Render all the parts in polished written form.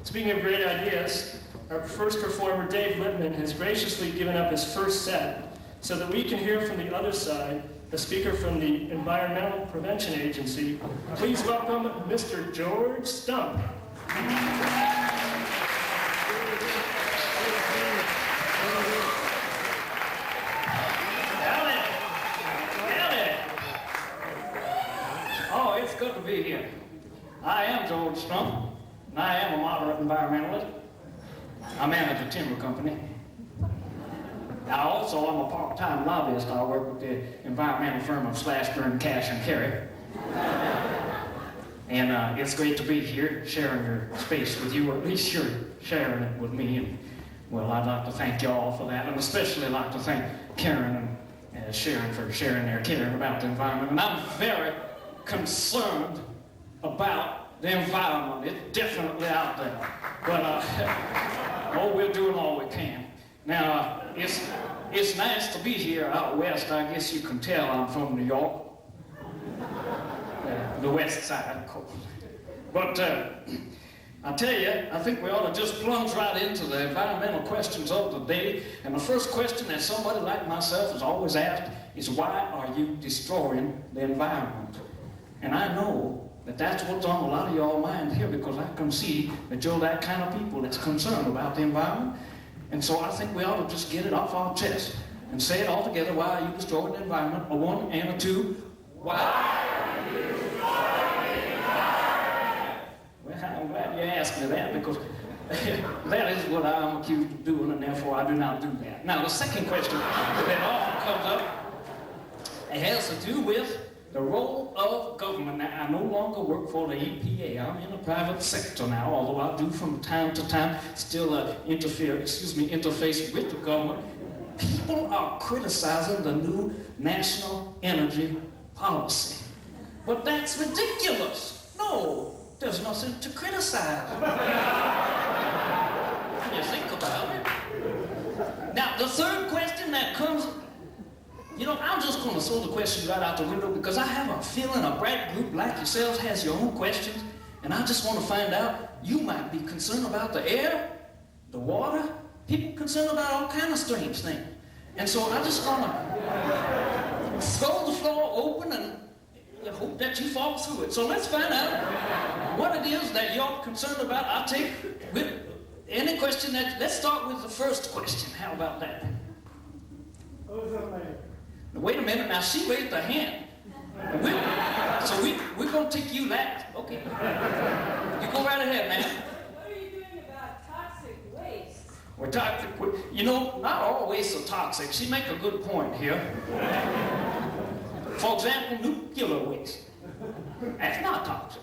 Speaking of great ideas, our first performer, Dave Lippman, has graciously given up his first set so that we can hear from the other side, a speaker from the Environmental Prevention Agency. Please welcome Mr. George Stump. Oh, it's good to be here. I am George Stump, and I am a moderate environmentalist. I manage a timber company. I also am a part-time lobbyist. I work with the environmental firm of Slashburn, Cash, and Carey. And it's great to be here, sharing your space with you, or at least you're sharing it with me. And, well, I'd like to thank you all for that, and especially like to thank Karen and Sharon for sharing their caring about the environment. And I'm very concerned about the environment. It's definitely out there. But oh, we're doing all we can. Now, it's nice to be here out west. I guess you can tell I'm from New York. The west side, of course. But I tell you, I think we ought to just plunge right into the environmental questions of the day. And the first question that somebody like myself is always asked is, why are you destroying the environment? And I know that that's what's on a lot of y'all mind here, because I can see that you're that kind of people that's concerned about the environment. And so I think we ought to just get it off our chest and say it all together. Why are you destroying the environment? A one and a two. Why are you destroying the environment? Well, I'm glad you asked me that, because that is what I'm accused of doing, and therefore I do not do that. Now, the second question that often comes up, it has to do with the role of government. Now, I no longer work for the EPA. I'm in the private sector now, although I do from time to time still interface with the government. People are criticizing the new national energy policy. But that's ridiculous. No, there's nothing to criticize. When you think about it. Now, the third question that comes, you know, I'm just going to throw the questions right out the window, because I have a feeling a bright group like yourselves has your own questions, and I just want to find out, you might be concerned about the air, the water, people concerned about all kind of strange things. And so I just want to throw the floor open and hope that you fall through it. So let's find out what it is that you're concerned about. I'll take with any question let's start with the first question. How about that? Now, wait a minute, now she raised her hand. We're going to take you last. Okay. You go right ahead, man. What are you doing about toxic waste? Well, toxic, you know, not all wastes are toxic. She makes a good point here. For example, nuclear waste. That's not toxic.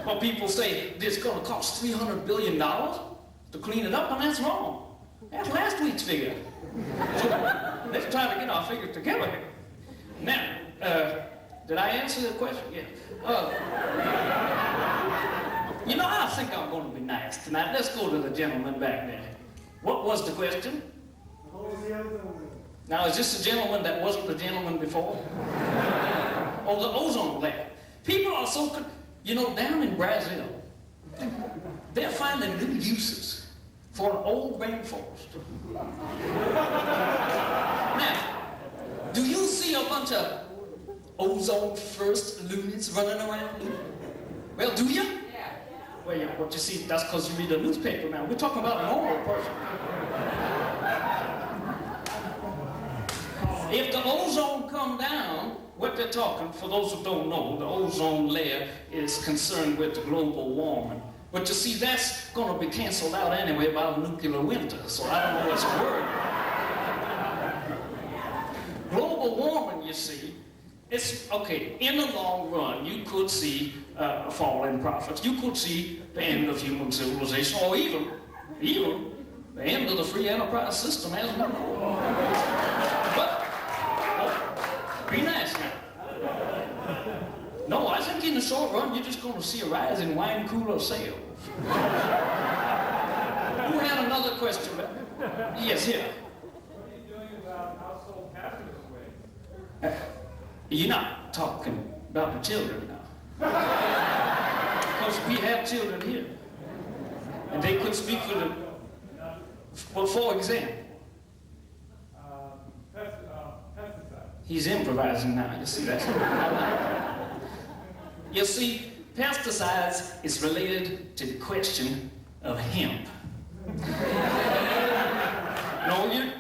Well, people say it's going to cost $300 billion to clean it up, and that's wrong. That's last week's figure. So let's try to get our figures together here. Now, did I answer the question? Yeah. You know, I think I'm going to be nice tonight. Let's go to the gentleman back there. What was the question? Now, is this the gentleman that wasn't the gentleman before? Oh, the ozone layer. People are so, you know, down in Brazil, they're finding new uses for an old rainforest. Now, do you see a bunch of ozone first loonies running around? Well, do you? Yeah. Well, yeah, what you see, that's because you read the newspaper now. We're talking about a normal person. If the ozone come down, what they're talking, for those who don't know, the ozone layer is concerned with the global warming. But you see, that's going to be canceled out anyway by the nuclear winter, so I don't know what's worried. Global warming, you see, it's, okay, in the long run, you could see a fall in profits. You could see the end of human civilization, or even the end of the free enterprise system as we know it. But, be nice now. No, I think in the short run, you're just going to see a rise in wine cooler sales. Who had another question? Yes, here. What are you doing about household hazardous waste? You're not talking about the children now. Because we have children here. And they could speak for the, well, for example. Pesticide. He's improvising now, you see that? You see, pesticides is related to the question of hemp. No, you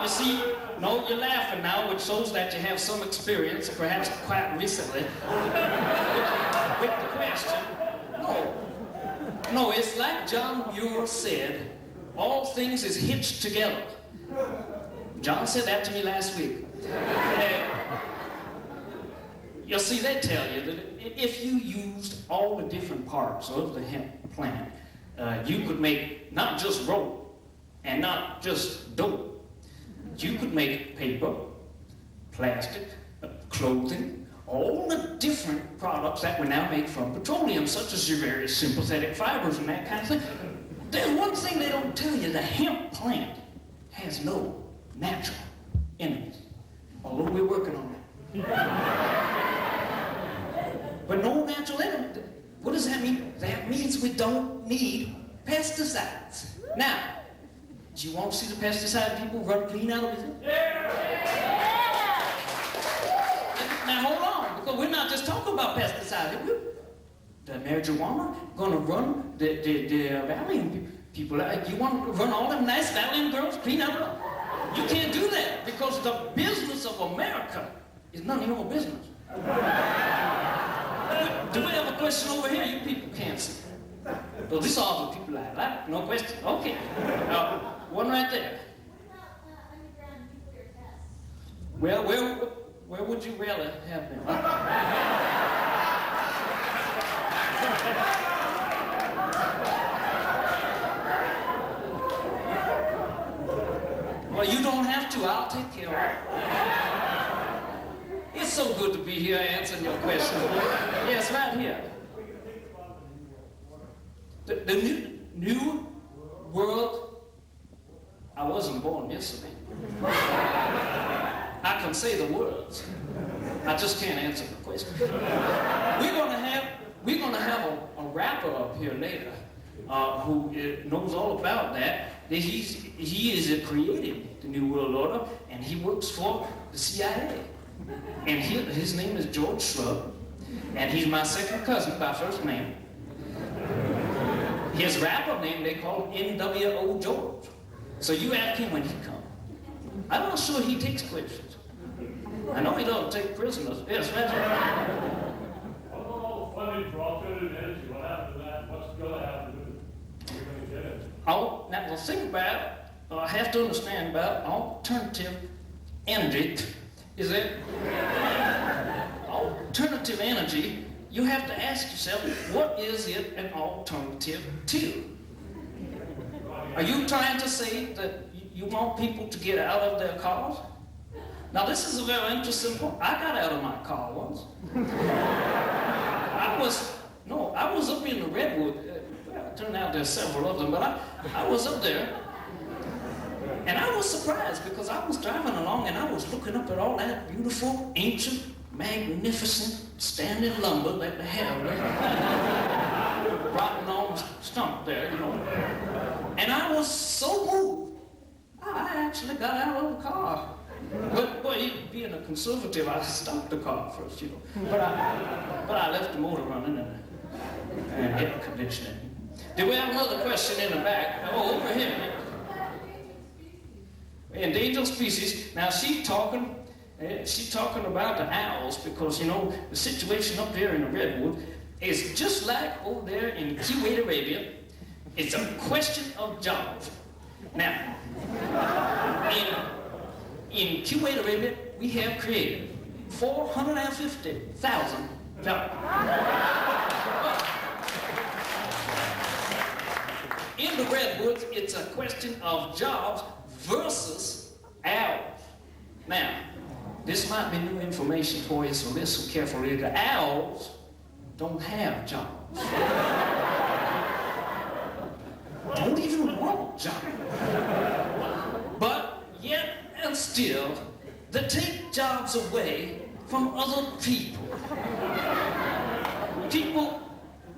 see, no, you're laughing now, which shows that you have some experience, perhaps quite recently, with the question. No, it's like John Muir said, all things is hitched together. John said that to me last week. You see, they tell you that if you used all the different parts of the hemp plant, you could make not just rope and not just dope. You could make paper, plastic, clothing, all the different products that we now make from petroleum, such as your very sympathetic fibers and that kind of thing. There's one thing they don't tell you: the hemp plant has no natural enemies, although we're working on that. But no natural enemy. What does that mean? That means we don't need pesticides. Now, do you want to see the pesticide people run clean out of business? Yeah! Now hold on, because we're not just talking about pesticides. The marijuana going to run the Valium people. You want to run all them nice Valium girls clean out of them? You can't do that, because the business of America is none of your business. Do we have a question over here? You people can't see. Well, this is all the people like that. No question. Okay. One right there. Underground nuclear tests. Well, where would you rather have them? Well, you don't have to. I'll take care of it. It's so good to be here answering your questions. Yes, right here. The new world. I wasn't born yesterday. I can say the words. I just can't answer the question. We're gonna have a rapper up here later who knows all about that. He is creating the New World Order, and he works for the CIA. And his name is George Shrub, and he's my second cousin by first name. His rapper name they call NWO George. So you ask him when he comes. I'm not sure he takes questions. I know he doesn't take prisoners. Yes, that's right. Oh, funny alternative energy. What happened to that? What's going to happen to it? We're going to get it. Oh, now the thing about, I have to understand about alternative energy is that alternative energy, you have to ask yourself, what is it an alternative to? Are you trying to say that you want people to get out of their cars? Now this is a very interesting point. I got out of my car once. I was up in the Redwood. It turned out there's several of them, but I was up there. And I was surprised because I was driving along and I was looking up at all that beautiful, ancient, magnificent standing lumber that they have there. Rotting on Stump there, you know. And I was so moved, I actually got out of the car. But boy, being a conservative, I stopped the car first, you know. But I left the motor running and air conditioning. Do we have another question in the back? Oh, over here. Endangered species. Now she's talking about the owls because, you know, the situation up there in the Redwood is just like over there in Kuwait, Arabia. It's a question of jobs. Now, in Kuwait, Arabia, we have created 450,000 jobs. In the Redwoods, it's a question of jobs versus owls. Now, this might be new information for you, so listen carefully. The owls don't have jobs. Don't even want jobs. But yet and still, they take jobs away from other people. People,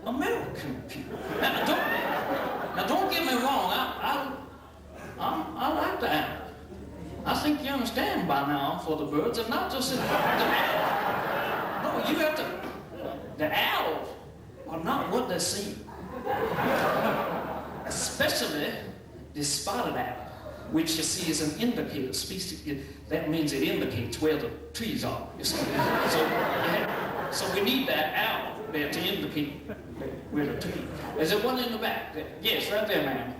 American people. Now don't by now for the birds, and not just the owls. No, you have to. The owls are not what they seem. Especially the spotted owl, which you see is an indicator species. That means it indicates where the trees are. You see. So we need that owl there to indicate where the tree. Is there one in the back? There? Yes, right there, ma'am.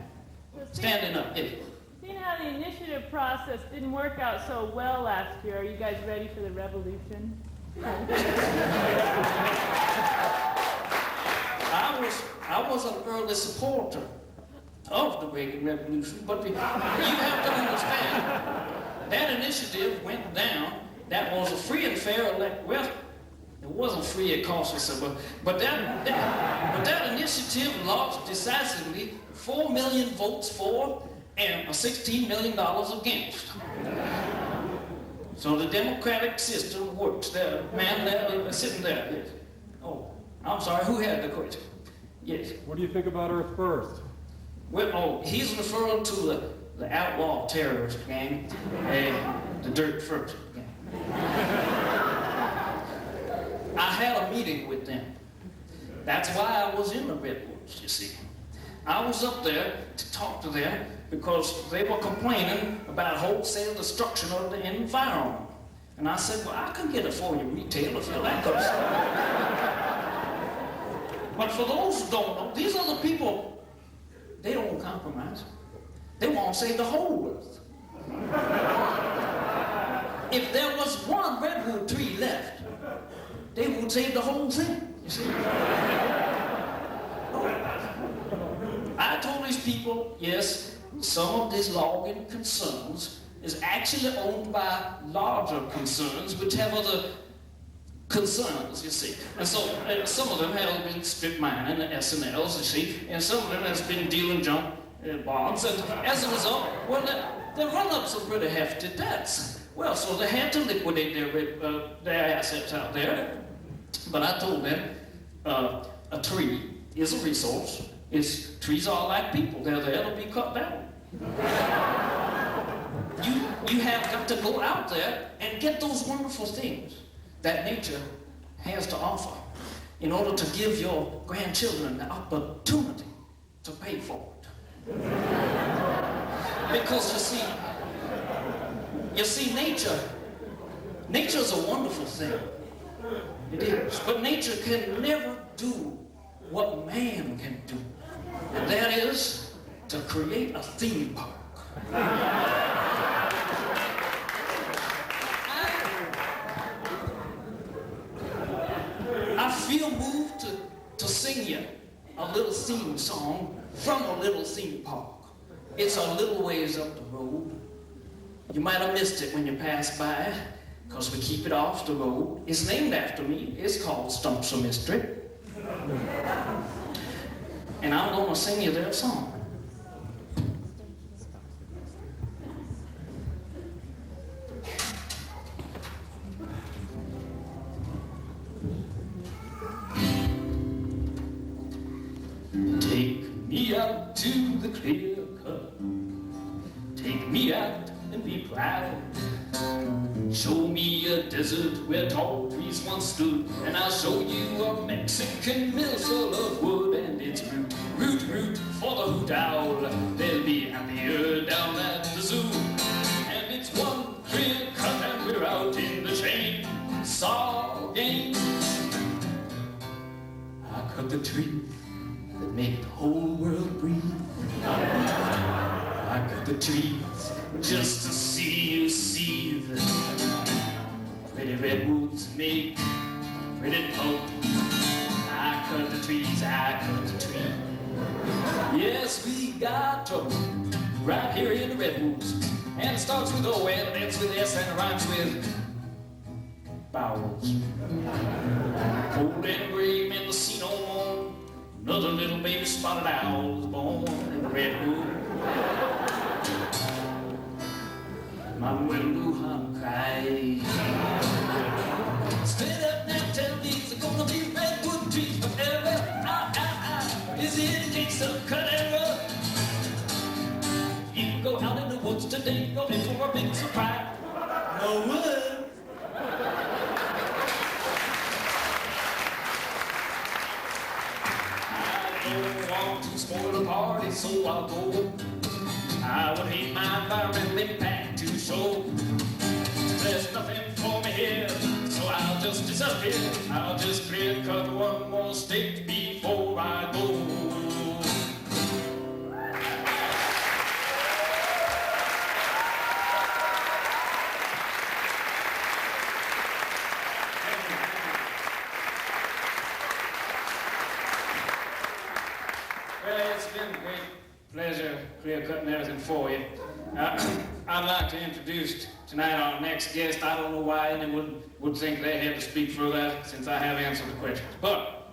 Standing up. Yes. Seeing how the initiative process didn't work out so well last year, are you guys ready for the revolution? I was an early supporter of the Reagan Revolution, but you have to understand, that initiative went down. That was a free and fair election. Well, it wasn't free, it cost us, but that initiative lost decisively 4 million votes for and $16 million against. So the democratic system works. The man there, sitting there. Yes. Oh, I'm sorry, who had the question? Yes. What do you think about Earth First? Well, he's referring to the outlaw terrorist gang, the Dirt First gang. I had a meeting with them. That's why I was in the Redwoods, you see. I was up there to talk to them because they were complaining about wholesale destruction of the environment. And I said, well, I can get it for you retail if you like us. But for those who don't know, these are the people, they don't compromise. They want to save the whole earth. If there was one redwood tree left, they would save the whole thing, you see. I told these people, yes, some of these logging concerns is actually owned by larger concerns which have other concerns, you see. And so some of them have been strip mining, the S&Ls, you see, and some of them has been dealing junk bonds, and as a result, well, they run up some pretty hefty debts. Well, so they had to liquidate their assets out there. But I told them, a tree is a resource. Trees are like people. They're there to be cut down. You have got to go out there and get those wonderful things that nature has to offer in order to give your grandchildren the opportunity to pay for it. Because you see, nature's a wonderful thing. It is. But nature can never do what man can do. And that is to create a theme park. I feel moved to sing you a little theme song from a little theme park. It's a little ways up the road. You might have missed it when you passed by, because we keep it off the road. It's named after me. It's called Stump's a Mystery. And I'm going to sing you that song. Take me out to the clear cut. Take me out and be proud. Show me a desert where tall trees once stood, and I'll show you a Mexican mill full of wood, and it's root, root, root for the hoot owl. They'll be happier down at the zoo. And it's one clear cut and we're out in the chainsaw game. I cut the tree that make the whole world breathe. I cut the trees just to see you see the pretty redwoods make pretty pulp. I cut the trees, I cut the tree. Yes, we got trouble right here in the redwoods. And it starts with O and it ends with S and it rhymes with bowels. Cold and gray men to see no more. Another little baby spotted owl was born in the redwood. My Luhan cries. Stand up now, tell me it's gonna be redwood trees forever. Is it a case of cut error? You go out in the woods today, go in for a big surprise. No, don't want to spoil the party, so I'll go. I would hate my environmental impact to show. There's nothing for me here, so I'll just disappear. I'll just clear cut one more state before I go. Well, it's been a great pleasure clear cutting everything for you. I'd like to introduce tonight our next guest. I don't know why anyone would think they had to speak for that since I have answered the questions, but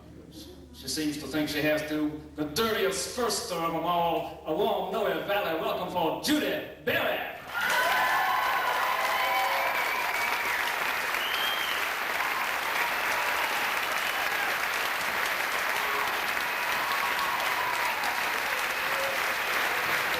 she seems to think she has to. The dirtiest first of them all, a warm Noe Valley welcome for Judy Bell.